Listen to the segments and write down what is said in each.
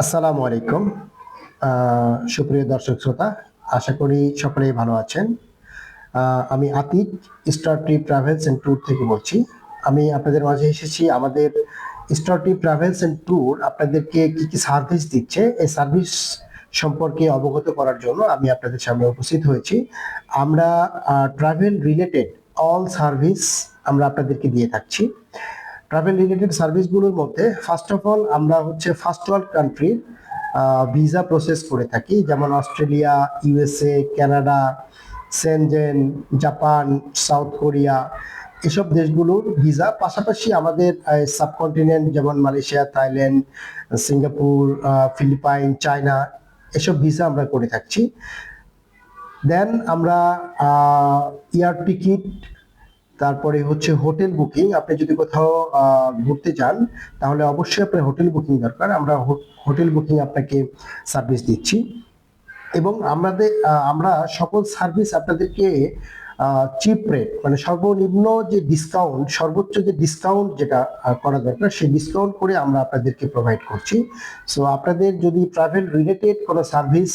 আসসালামু আলাইকুম। সুপ্রিয় দর্শক শ্রোতা, আশা করি সকলেই ভালো আছেন। আমি Atik, star trip travels and tour থেকে বলছি। আমি আপনাদের মাঝে এসেছি আমাদের star trip travels and tour আপনাদেরকে কি সার্ভিস দিচ্ছে, এই সার্ভিস সম্পর্কে অবগত করার জন্য আমি আপনাদের সামনে উপস্থিত হয়েছি। আমরা ট্রাভেল রিলেটেড অল সার্ভিস আমরা আপনাদেরকে দিয়ে থাকছি। ট্রাভেল রিলেটেড সার্ভিসগুলোর মধ্যে ফার্স্ট অফ অল আমরা হচ্ছে ফার্স্ট ওয়ার্ল্ড কান্ট্রির ভিসা প্রসেস করে থাকি, যেমন Australia, USA, Canada, Schengen, Japan, South Korea, এসব দেশগুলোর ভিসা। পাশাপাশি আমাদের সাবকন্টিনেন্ট যেমন Malaysia, Thailand, Singapore, Philippines, China, এসব ভিসা আমরা করে থাকছি। দেন আমরা এয়ার টিকিট, তারপরে হচ্ছে হোটেল বুকিং। আপনি যদি কোথাও ঘুরতে যান তাহলে অবশ্যই আপনার হোটেল বুকিং দরকার, আমরা হোটেল বুকিং আপনাকে সার্ভিস দিচ্ছি। এবং আমরা সকল সার্ভিস আপনাদেরকে চিপ রেট, মানে সর্বনিম্ন যে ডিসকাউন্ট, সর্বোচ্চ যে ডিসকাউন্ট যেটা করা দরকার সেই ডিসকাউন্ট করে আমরা আপনাদেরকে প্রোভাইড করছি। সো আপনাদের যদি ট্রাভেল রিলেটেড কোনো সার্ভিস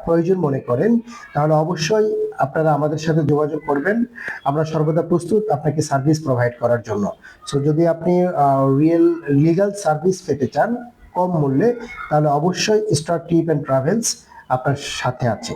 প্রয়োজন মনে করেন তাহলে অবশ্যই আপনারা আমাদের সাথে যোগাযোগ করবেন। আমরা সর্বদা প্রস্তুত আপনাকে সার্ভিস প্রোভাইড করার জন্য। সো যদি আপনি লিগ্যাল সার্ভিস পেতে চান কম মূল্যে, তাহলে অবশ্যই স্টার ট্রিপ অ্যান্ড ট্রাভেলস আপনার সাথে আছে।